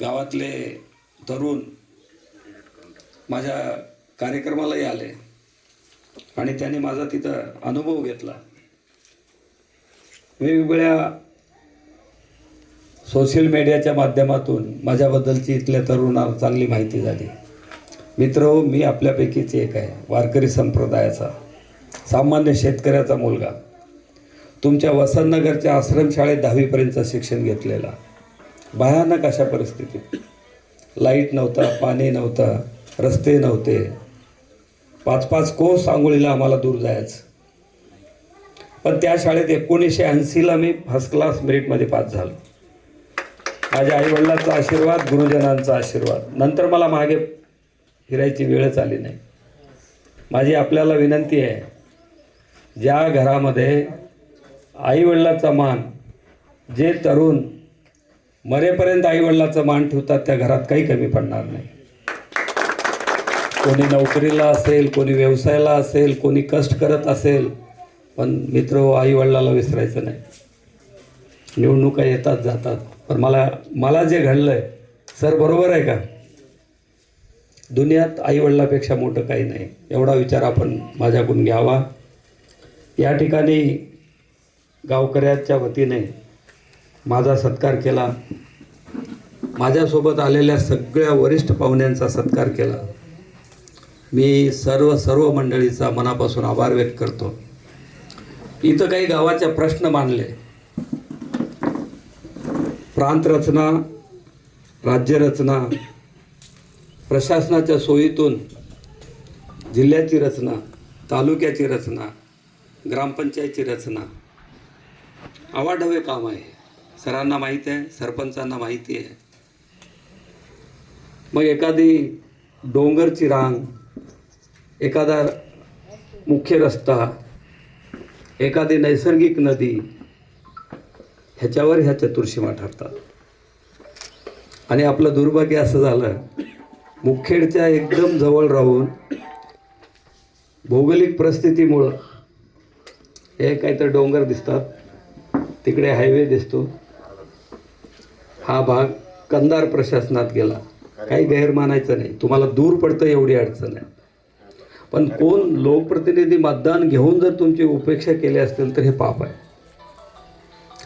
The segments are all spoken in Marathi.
गावातले तरुण माझ्या कार्यक्रमालाही आले आणि त्यांनी माझा तिथं अनुभव घेतला। वेगवेगळ्या सोशल मीडियाच्या माध्यमातून माझ्याबद्दलची इथल्या तरुणांना चांगली माहिती झाली। मित्रहो, मी आपल्यापैकीच एक आहे, वारकरी संप्रदायाचा, सामान्य शेतकऱ्याचा मुलगा, तुमच्या वसंतनगरच्या आश्रमशाळेत 10वी पर्यंतचं शिक्षण घेतलेला। भयानक अशा परिस्थितीत, लाईट नव्हता, पाणी नव्हतं, रस्ते नव्हते, 5-5 कोस आंघोळीला आम्हाला दूर जायचं। पण त्या शाळेत 1980ला मी फर्स्ट क्लास मेरिटमध्ये पास झालो। माझ्या आईवडिलांचा आशीर्वाद, गुरुजनांचा आशीर्वाद। नंतर मला मागे फिरायची वेळच आली नाही। माझी आपल्याला विनंती आहे, ज्या घरामध्ये आईवडिलांचा मान, जे तरुण मरेपर्यंत आईवडिलांचा मान ठेवतात, त्या घरात काही कमी पडणार नाही। कोणी नोकरीला असेल, कोणी व्यवसायाला असेल, कोणी कष्ट करत असेल, पण मित्र आईवडिलाला विसरायचं नाही। निवडणुका येतात जातात, पण मला जे घडलं आहे सर, बरोबर आहे का? दुनियात आईवडिलापेक्षा मोठं काही नाही, एवढा विचार आपण माझ्याकडून घ्यावा। या ठिकाणी गावकऱ्याच्या वतीने माझा सत्कार केला, माझ्यासोबत आलेल्या सगळ्या वरिष्ठ पाहुण्यांचा सत्कार केला। मी सर्व मंडळीचा मनापासून आभार व्यक्त करतो। इथं काही गावाच्या प्रश्न मांडले, प्रांतरचना, राज्यरचना, प्रशासनाच्या सोयीतून जिल्ह्याची रचना, तालुक्याची रचना, ग्रामपंचायतची रचना, आवाढव्य काम आहे। सरांना माहीत आहे, सरपंचांना माहिती आहे। मग एखादी डोंगरची रांग, एखादा मुख्य रस्ता, एखादी नैसर्गिक नदी, ह्याच्यावर ह्या चतुर्सीमा ठरतात। आणि आपलं दुर्भाग्य असं झालं, मुखेडच्या एकदम जवळ राहून भौगोलिक परिस्थितीमुळं हे काहीतरी डोंगर दिसतात, तिकडे हायवे दिसतो, हा भाग कंधार प्रशासनात गेला। काही गैर मानायचं नाही, तुम्हाला दूर पडतं एवढी अडचण आहे। पण कोण लोकप्रतिनिधी मतदान घेऊन जर तुमची उपेक्षा केली असतील तर हे पाप आहे।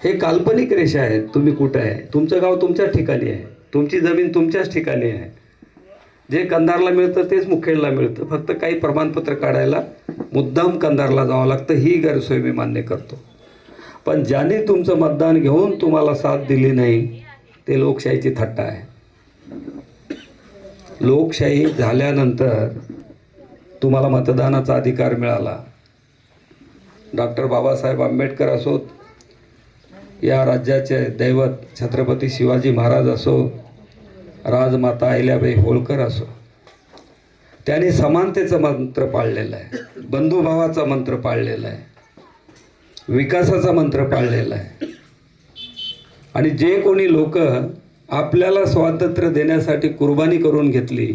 हे काल्पनिक रेषा आहेत। तुम्ही कुठं आहे? तुमचं गाव तुमच्याच ठिकाणी आहे, तुमची जमीन तुमच्याच ठिकाणी आहे। जे कंधारला मिळतं तेच मुखेडला मिळतं, फक्त काही प्रमाणपत्र काढायला मुद्दाम कंधारला जावं लागतं। ही गैरसोय मी मान्य करतो, पण ज्यांनी तुमचं मतदान घेऊन तुम्हाला साथ दिली नाही, ते लोकशाहीची थट्टा आहे। लोकशाही झाल्यानंतर तुम्हाला मतदानाचा अधिकार मिळाला। डॉक्टर बाबासाहेब आंबेडकर असोत, या राज्याचे दैवत छत्रपती शिवाजी महाराज असो, राजमाता अहिल्याबाई होळकर असो, त्यांनी समानतेचं मंत्र पाळलेलं आहे, बंधुभावाचा मंत्र पाळलेला आहे, विकासाचा मंत्र पाळलेला आहे। आणि जे कोणी लोक आपल्याला स्वातंत्र्य देण्यासाठी कुर्बानी करून घेतली,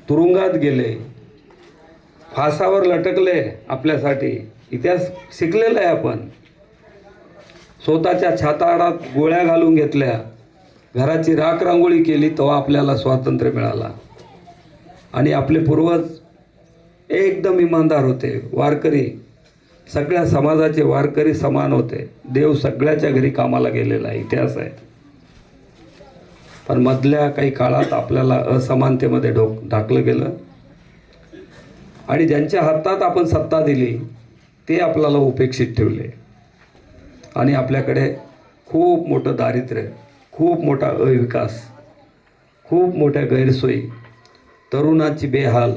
तुरुंगात गेले, फासावर लटकले आपल्यासाठी, इतिहास शिकलेला आहे आपण, स्वतःच्या छाताडात गोळ्या घालून घेतल्या, घराची राख रांगोळी केली, तेव्हा आपल्याला स्वातंत्र्य मिळाला। आणि आपले पूर्वज एकदम इमानदार होते, वारकरी, सगळ्या समाजाचे वारकरी समान होते। देव सगळ्याच्या घरी कामाला गेलेला इतिहास आहे। पण मधल्या काही काळात आपल्याला असमानतेमध्ये ढाकलं गेलं, आणि ज्यांच्या हातात आपण सत्ता दिली ते आपल्याला उपेक्षित ठेवले। आणि आपल्याकडे खूप मोठं दारिद्र्य, खूप मोठा अविकास, खूप मोठ्या गैरसोयी, तरुणाची बेहाल।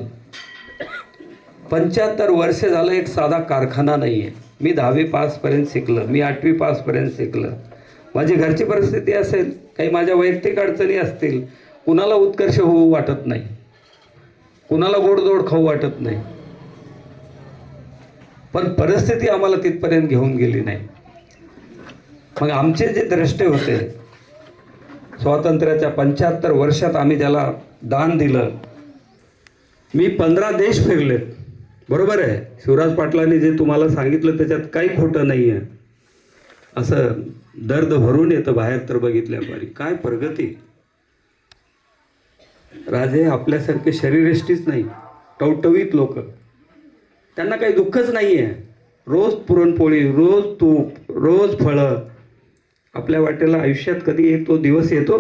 75 वर्ष झालं एक साधा कारखाना नाही आहे। मी 10वी पासपर्यंत शिकलं, मी 8वी पासपर्यंत शिकलं। माझी घरची परिस्थिती असेल, काही माझ्या वैयक्तिक अडचणी असतील, कुणाला उत्कर्ष होऊ वाटत नाही, कुणाला गोडधोड खाऊ वाटत नाही, पण परिस्थिती आम्हाला तिथपर्यंत घेऊन गेली नाही। मग आमचे जे द्रष्टे होते, स्वातंत्र्याच्या 75 वर्षात आम्ही ज्याला दान दिलं, मी 15 देश फिरलेत, बरोबर आहे? शिवराज पाटलांनी जे तुम्हाला सांगितलं त्याच्यात काही खोटं नाही आहे। असं दर्द भरून येतं बाहेर तर बघितल्यापारी. काय प्रगती. राजे आपल्यासारखे शरीरयष्टीच नाही, टवटवीत लोक, त्यांना काही दुःखच नाही आहे. रोज पुरणपोळी, रोज तूप, रोज फळं. आपल्या वाटेला आयुष्यात कधी एक तो दिवस येतो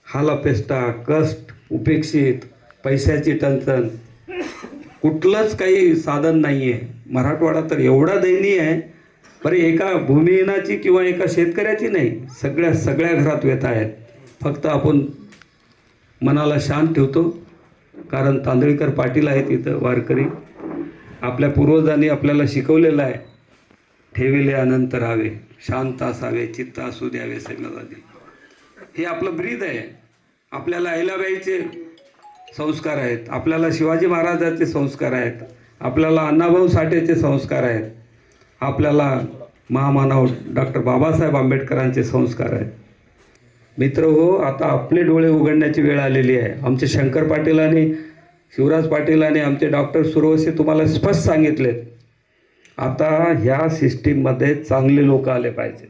हालापेष्टा, कष्ट, उपेक्षित, पैशाची टंचन, कुठलंच काही साधन नाही आहे. मराठवाडा तर एवढा दयनीय आहे. बरं, एका भूमिहीनाची किंवा एका शेतकऱ्याची नाही, सगळ्या घरात व्यथा आहेत. फक्त आपण मनाला शांत ठेवतो, कारण तांदळीकर पाटील आहेत इथं वारकरी. आपल्या पूर्वजांनी आपल्याला शिकवलेलं आहे, ठेविले अनंत राहावे, शांत असावे, चित्त असू द्यावे समाधानी. हे आपलं ब्रीद आहे. आपल्याला अहिल्याबाईचे संस्कार आहेत, आपल्याला शिवाजी महाराजांचे संस्कार आहेत, आपल्याला अण्णाभाऊ साठेचे संस्कार आहेत, आपल्याला महामानव डॉक्टर बाबासाहेब आंबेडकरांचे संस्कार आहेत. मित्र हो, आता आपले डोळे उघडण्याची वेळ आलेली आहे. आमचे शंकर पाटील आणि शिवराज पाटील आणि आमचे डॉक्टर सुरवसे तुम्हाला स्पष्ट सांगितलेत, आता ह्या सिस्टीममध्ये चांगले लोक आले पाहिजे.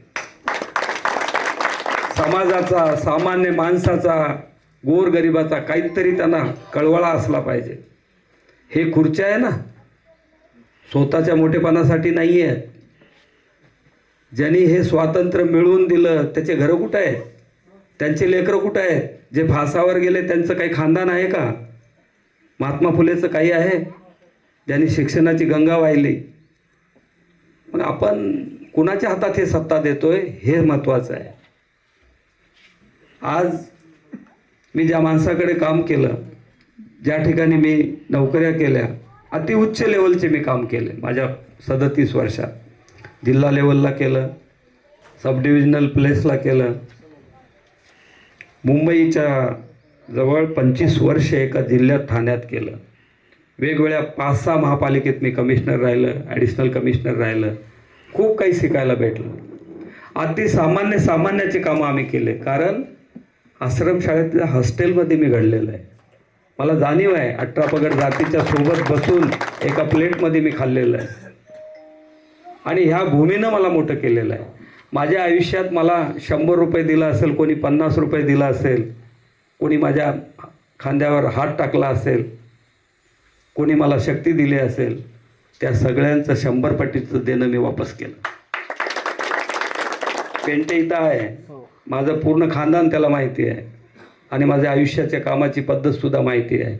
समाजाचा, सामान्य माणसाचा, गोरगरिबाचा काहीतरी त्यांना कळवळा असला पाहिजे. हे खुर्च्या आहे ना, स्वतःच्या मोठेपणासाठी नाही आहेत. ज्यांनी हे स्वातंत्र्य मिळवून दिलं त्याचे घरं कुठं आहेत, त्यांचे लेकरं कुठं आहेत? जे फासावर गेले त्यांचं काही खानदान आहे का? महात्मा फुलेचं काही आहे? ज्यांनी शिक्षणाची गंगा वाहिली. मग आपण कुणाच्या हातात हे सत्ता देतोय हे महत्त्वाचं आहे. आज मी ज्या माणसाकडे काम केलं, ज्या ठिकाणी मी नोकऱ्या केल्या, अतिउच्च लेवलचे मी काम केले माझ्या 37 वर्षात. जिल्हा लेवलला केलं, सब डिव्हिजनल प्लेसला केलं. मुंबईच्या जवळ 25 वर्ष एका जिल्ह्यात ठाण्यात केलं. वेगवेगळ्या 5-6 महापालिकेत मी कमिशनर राहिलं, ॲडिशनल कमिशनर राहिलं. खूप काही शिकायला भेटलं. अति सामान्याचे कामं आम्ही केले, कारण आश्रमशाळेतल्या हॉस्टेलमध्ये मी घडलेलं आहे. मला जाणीव आहे, 18 पगड जातीच्या सोबत बसून एका प्लेटमध्ये मी खाल्लेलं आहे. आणि ह्या भूमीनं मला मोठं केलेलं आहे. माझ्या आयुष्यात मला 100 रुपये दिला असेल, कोणी 50 रुपये दिला असेल, कोणी माझ्या खांद्यावर हात टाकला असेल, कोणी मला शक्ती दिली असेल, त्या सगळ्यांचं 100 पटीचं देणं मी वापस केलं. पेंटे इथं आहे, माझं पूर्ण खानदान त्याला माहिती आहे आणि माझ्या आयुष्याच्या कामाची पद्धतसुद्धा माहिती आहे.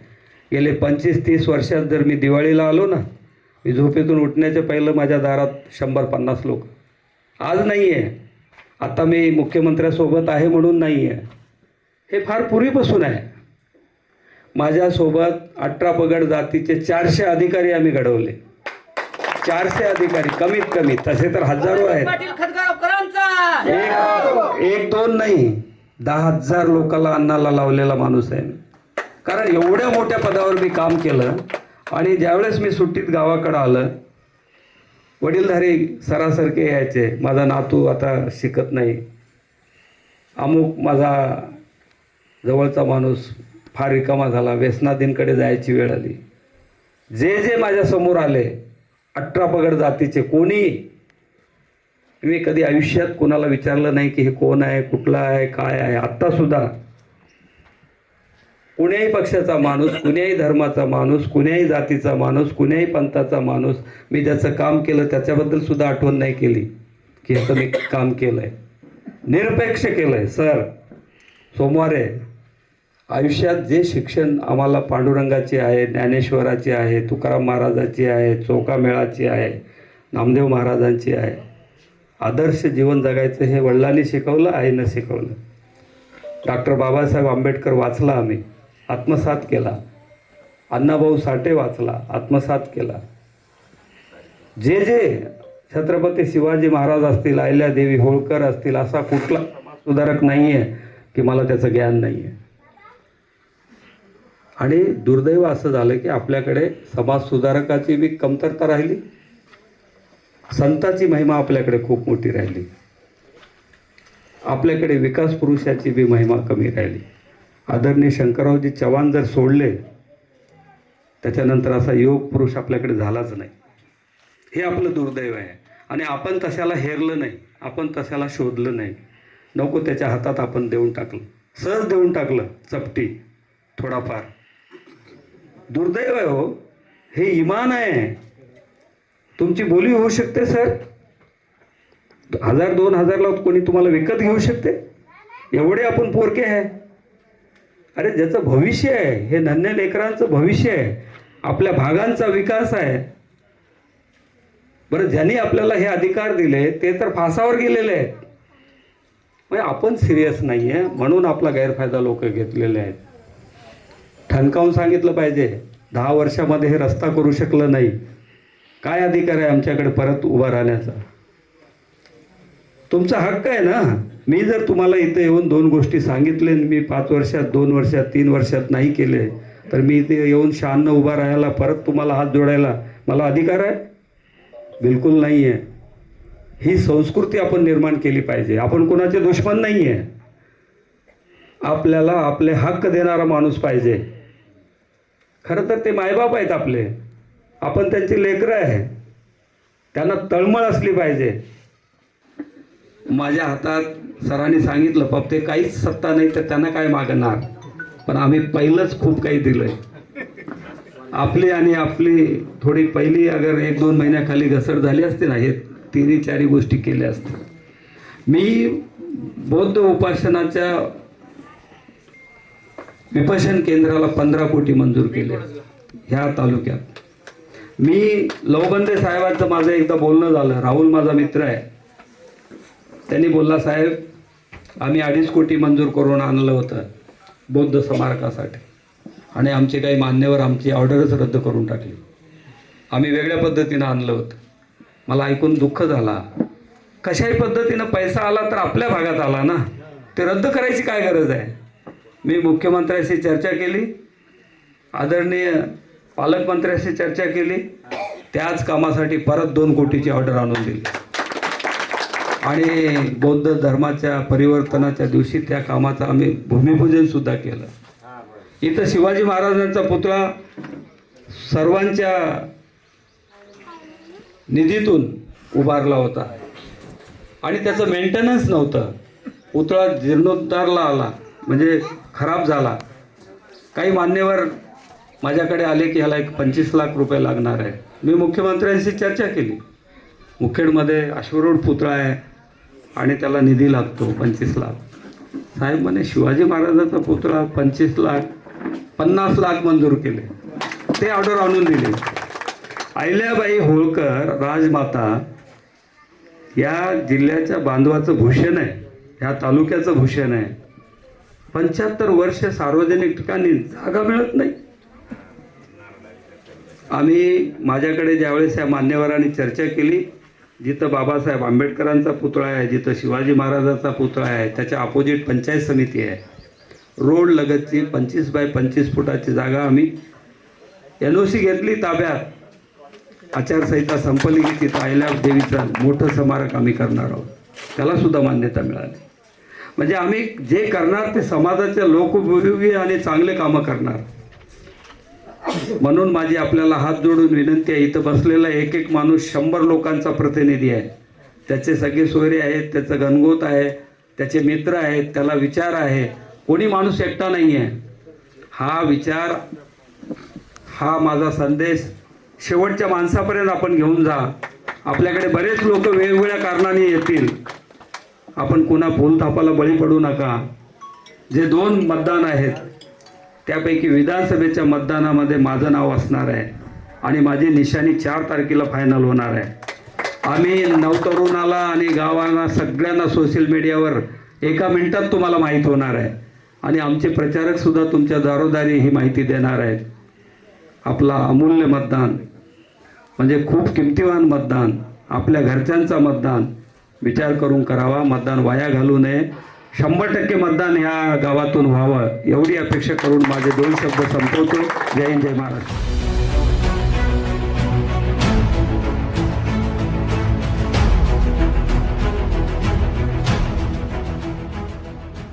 गेले 25-30 वर्षात जर मी दिवाळीला आलो ना, मी झोपेतून उठण्याच्या पहिलं माझ्या दारात 100-50 लोक. आज नाही आहे, आता मी मुख्यमंत्र्यासोबत आहे म्हणून नाही आहे, हे फार पूर्वीपासून आहे. माझ्यासोबत 18 पगड जातीचे 400 अधिकारी आम्ही घडवले. 400 अधिकारी कमीत कमी, तसे तर हजारो आहेत. एक दोन नाही, 10,000 लोकांना अन्नाला लावलेला माणूस आहे. कारण एवढ्या मोठ्या पदावर मी काम केलं. आणि ज्यावेळेस मी सुट्टीत गावाकडं आलं, वडीलधारी सरासरखे यायचे, माझा नातू आता शिकत नाही, अमुक माझा जवळचा माणूस फार रिकामा झाला, व्यसनाधीनकडे जायची वेळ आली. जे माझ्यासमोर आले 18 पगड जातीचे, कोणी, मी कधी आयुष्यात कोणाला विचारलं नाही की हे कोण आहे, कुठला आहे, काय आहे. आत्तासुद्धा कुण्याही पक्षाचा माणूस, कुण्याही धर्माचा माणूस, कुण्याही जातीचा माणूस, कुण्याही पंथाचा माणूस, मी ज्याचं काम केलं त्याच्याबद्दल सुद्धा आठवण नाही केली की ह्याचं मी काम केलं आहे. निरपेक्ष केलं आहे. सर, सोमवारे आयुष्यात जे शिक्षण आम्हाला पांडुरंगाची आहे, ज्ञानेश्वराची आहे, तुकाराम महाराजाची आहे, चोखामेळाची आहे, नामदेव महाराजांची आहे, आदर्श जीवन जगायचं हे वडिलांनी शिकवलं, आईनं शिकवलं. डॉक्टर बाबासाहेब आंबेडकर वाचला, आम्ही आत्मसात केला. अण्णाभाऊ साठे वाचला, आत्मसात केला. जे छत्रपती शिवाजी महाराज असतील, अहिल्यादेवी होळकर असतील, असा कुठला सुधारक नाही आहे की मला त्याचं ज्ञान नाही आहे. आणि दुर्दैव असं झालं की आपल्याकडे समाज सुधारकाची बी कमतरता राहिली, संतांची महिमा आपल्याकडे खूप मोठी राहिली, आपल्याकडे विकास पुरुषाची बी महिमा कमी राहिली. आदरणीय शंकररावजी चव्हाण जर सोडले, त्याच्यानंतर असा योग पुरुष आपल्याकडे झालाच नाही. हे आपलं दुर्दैव आहे. आणि आपण तशाला हेरलं नाही, आपण तशाला शोधलं नाही, नको त्याच्या हातात आपण देऊन टाकलं, सहज देऊन टाकलं चपटी थोडाफार. दुर्दैव आहे हो, हे इमान आहे. तुमची बोली होऊ शकते सर, 1000-2000 कोणी तुम्हाला विकत घेऊ शकते, एवढे आपण पोरके आहे. अरे ज्याचं भविष्य आहे, हे नन्हे लेकरांचं भविष्य आहे, आपल्या भागांचा विकास आहे. बरं, ज्यांनी आपल्याला हे अधिकार दिले ते तर फासावर गेलेले आहेत. म्हणजे आपण सिरियस नाही आहे म्हणून आपला गैरफायदा लोक घेतलेले आहेत. ठणकावून सांगितलं पाहिजे, 10 वर्षामध्ये हे रस्ता करू शकलं नाही, काय अधिकार आहे आमच्याकडे परत उभा राहण्याचा? तुमचा हक्क आहे ना. मी जर तुम्हाला इथे येऊन 2 गोष्टी सांगितले, मी 5 वर्षात, 2 वर्षात, 3 वर्षात नाही केले, तर मी इथे येऊन शान उभा राहायला, परत तुम्हाला हात जोडायला मला अधिकार आहे? बिलकुल नाही आहे. ही संस्कृती आपण निर्माण केली पाहिजे. आपण कोणाचे दुश्मन नाही आहे. आपल्याला आपले हक्क देणारा माणूस पाहिजे. खरं तर ते मायबाप आहेत आपले, आपण त्यांची लेकरं आहे, त्यांना तळमळ असली पाहिजे. माझ्या हातात सरांनी सांगितलं, पप्पे काहीच सत्ता नाही तर त्यांना काय मागणार, पण आम्ही पहिलंच खूप काही दिलंय. आपली आणि आपली थोडी पहिली अगर 1-2 महिन्याखाली घसर झाली असते ना, हे 3-4 गोष्टी केल्या असत्या. मी बौद्ध उपासनाच्या विपशन केंद्राला 15 कोटी मंजूर केले ह्या तालुक्यात. मी लवबंदे साहेबांचं माझं एकदा बोलणं झालं, राहुल माझा मित्र आहे, त्यांनी बोलला, साहेब आम्ही 2.5 कोटी मंजूर करून आणलं होतं बौद्ध स्मारकासाठी, आणि आमचे काही मान्यवर आमची ऑर्डरच रद्द करून टाकली. आम्ही वेगळ्या पद्धतीनं आणलं होतं. मला ऐकून दुःख झाला. कशाही पद्धतीनं पैसा आला तर आपल्या भागात आला ना, ते रद्द करायची काय गरज आहे? मी मुख्यमंत्र्यांशी चर्चा केली, आदरणीय पालकमंत्र्यांशी चर्चा केली, त्याच कामासाठी परत 2 कोटीची ऑर्डर आणून दिली, आणि बौद्ध धर्माच्या परिवर्तनाच्या दिवशी त्या कामाचं आम्ही भूमिपूजन सुद्धा केलं. इथं शिवाजी महाराजांचा पुतळा सर्वांच्या निधीतून उभारला होता आणि त्याचं मेंटेनन्स नव्हतं. पुतळा जीर्णोद्धारला आला, म्हणजे खराब झाला. काही मान्यवर माझ्याकडे आले की ह्याला 25 लाख रुपये लागणार आहे. मी मुख्यमंत्र्यांशी चर्चा केली. मुखेडमध्ये अश्वरूढ पुतळा आहे आणि त्याला निधी लागतो 25 लाख. साहेब म्हणे शिवाजी महाराजांचा पुतळा 25 लाख, 50 लाख मंजूर केले, ते ऑर्डर आणून दिली. अहिल्याबाई होळकर राजमाता या जिल्ह्याच्या बांधवाचं भूषण आहे, ह्या तालुक्याचं भूषण आहे. 75 वर्ष सार्वजनिक ठिकाणी जागा मिळत नाही. आम्ही माझ्याकडे ज्यावेळेस या मान्यवरांनी चर्चा केली, जिथं बाबासाहेब आंबेडकरांचा पुतळा आहे, जिथं शिवाजी महाराजांचा पुतळा आहे, त्याच्या अपोजिट पंचायत समिती आहे, रोड लगतची 25 बाय 25 फुटाची जागा आम्ही NOC घेतली ताब्यात. आचारसंहिता संपली की तिथं अहिल्या देवीचं मोठं स्मारक आम्ही करणार आहोत, त्याला सुद्धा मान्यता मिळाली. म्हणजे आम्ही जे करणार ते समाजाच्या लोकोपयोगी आणि चांगले कामं करणार. म्हणून माझी आपल्याला हात जोडून विनंती आहे, इथं बसलेला एक एक माणूस 100 लोकांचा प्रतिनिधी आहे. त्याचे सगळे सोयरे आहेत, त्याचं गणगोत आहे, त्याचे मित्र आहेत, त्याला विचार आहे. कोणी माणूस एकटा नाही आहे. हा विचार, हा माझा संदेश शेवटच्या माणसापर्यंत आपण घेऊन जा. आपल्याकडे बरेच लोक वेगवेगळ्या कारणाने येतील, आपण कुणा फुलथापाला बळी पडू नका. जे 2 मतदान आहेत त्यापैकी विधानसभेच्या मतदानामध्ये माझं नाव असणार आहे आणि माझी निशाणी 4 तारखेला फायनल होणार आहे. आम्ही नवतरुणाला आणि गावांना सगळ्यांना सोशल मीडियावर 1 मिनिटात तुम्हाला माहीत होणार आहे, आणि आमचे प्रचारक सुद्धा तुमच्या दारोदारी ही माहिती देणार आहेत. आपला अमूल्य मतदान म्हणजे खूप किमतीवान मतदान, आपल्या घरच्यांचा मतदान विचार करून करावा. मतदान वाया घालू नये. 100% मतदान ह्या गावातून व्हावं एवढी अपेक्षा करून माझे 2 शब्द संपवतो. जय हिंद, जय महाराष्ट्र.